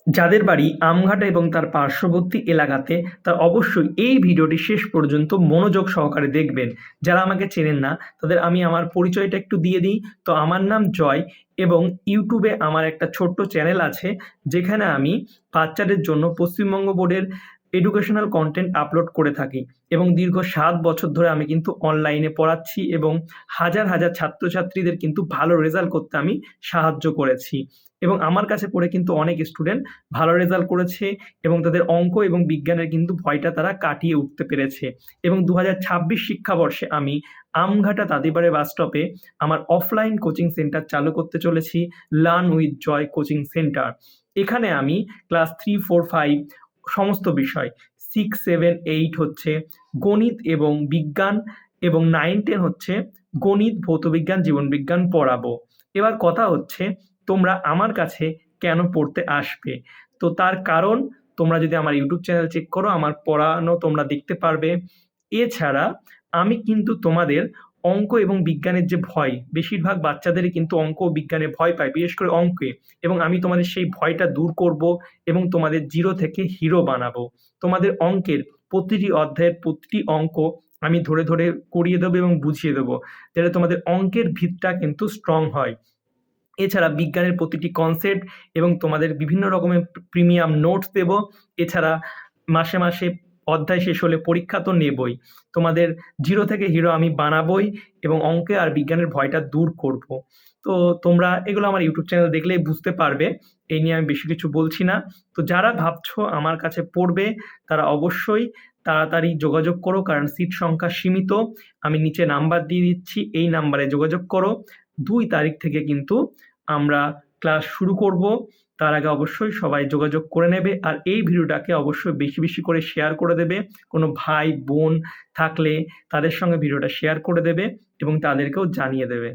যাদের বাড়ি আমঘাটা এবং তার পার্শ্ববর্তী এলাকাতে, তারা অবশ্যই এই ভিডিওটি শেষ পর্যন্ত মনোযোগ সহকারে দেখবেন। যারা আমাকে চেনেন না তাদের আমি আমার পরিচয়টা একটু দিয়ে দিই। তো আমার নাম জয় এবং ইউটিউবে আমার একটা ছোট্ট চ্যানেল আছে, যেখানে আমি বাচ্চাদের জন্য পশ্চিমবঙ্গ বোর্ডের এডুকেশনাল কন্টেন্ট আপলোড করে থাকি এবং দীর্ঘ ৭ বছর ধরে আমি কিন্তু অনলাইনে পড়াচ্ছি এবং হাজার হাজার ছাত্রছাত্রীদের কিন্তু ভালো রেজাল্ট করতে আমি সাহায্য করেছি এবং আমার কাছে পড়ে কিন্তু অনেক স্টুডেন্ট ভালো রেজাল্ট করেছে এবং তাদের অঙ্ক এবং বিজ্ঞানের কিন্তু ভয়টা তারা কাটিয়ে উঠতে পেরেছে। এবং ২০২৬ শিক্ষাবর্ষে আমি আমঘাটা তাঁতিপাড়া বাস স্টপে আমার অফলাইন কোচিং সেন্টার চালু করতে চলেছি, learn with Joy coaching centre. এখানে আমি ক্লাস 3, 4, 5 সমস্ত বিষয়, 6, 7, 8 হচ্ছে গণিত এবং বিজ্ঞান এবং 9, 10 হচ্ছে গণিত, ভৌতবিজ্ঞান, জীবনবিজ্ঞান পড়াবো। এবার কথা হচ্ছে, তোমরা আমার কাছে কেন পড়তে আসবে? তো তার কারণ, তোমরা যদি আমার ইউটিউব চ্যানেল চেক করো, আমার পড়ানো তোমরা দেখতে পারবে। এছাড়া আমি কিন্তু তোমাদের অঙ্ক এবং বিজ্ঞানের যে ভয়, বেশিরভাগ বাচ্চাদেরই কিন্তু অঙ্ক ও বিজ্ঞানে ভয় পায়, বিশেষ করে অঙ্কে, এবং আমি তোমাদের সেই ভয়টা দূর করব এবং তোমাদের জিরো থেকে হিরো বানাবো। তোমাদের অঙ্কের প্রতিটি অধ্যায়ের প্রতিটি অঙ্ক আমি ধরে ধরে করিয়ে দেবো এবং বুঝিয়ে দেবো, যাতে তোমাদের অঙ্কের ভিতটা কিন্তু স্ট্রং হয়। এছাড়া বিজ্ঞানের প্রতিটি কনসেপ্ট এবং তোমাদের বিভিন্ন রকমের প্রিমিয়াম নোটস দেব। এছাড়া মাসে মাসে অধ্যায় শেষ হলে পরীক্ষা তো নেবই। তোমাদের জিরো থেকে হিরো আমি বানাবোই এবং অঙ্কে আর বিজ্ঞানের ভয়টা দূর করব। তো তোমরা এগুলো আমার ইউটিউব চ্যানেল দেখলেই বুঝতে পারবে। এই নিয়ে আমি বেশি কিছু বলছি না। তো যারা ভাবছো আমার কাছে পড়বে, তারা অবশ্যই তাড়াতাড়ি যোগাযোগ করো, কারণ সিট সংখ্যা সীমিত। আমি নিচে নাম্বার দিয়ে দিচ্ছি, এই নাম্বারে যোগাযোগ করো। ২ তারিখ থেকে কিন্তু আমরা ক্লাস শুরু করব। তার আগে অবশ্যই সবাই যোগাযোগ করে নেবে। আর এই ভিডিওটাকে অবশ্যই বেশি বেশি করে শেয়ার করে দেবে। কোনো ভাই বোন থাকলে তাদের সঙ্গে ভিডিওটা শেয়ার করে দেবে এবং তাদেরকেও জানিয়ে দেবে।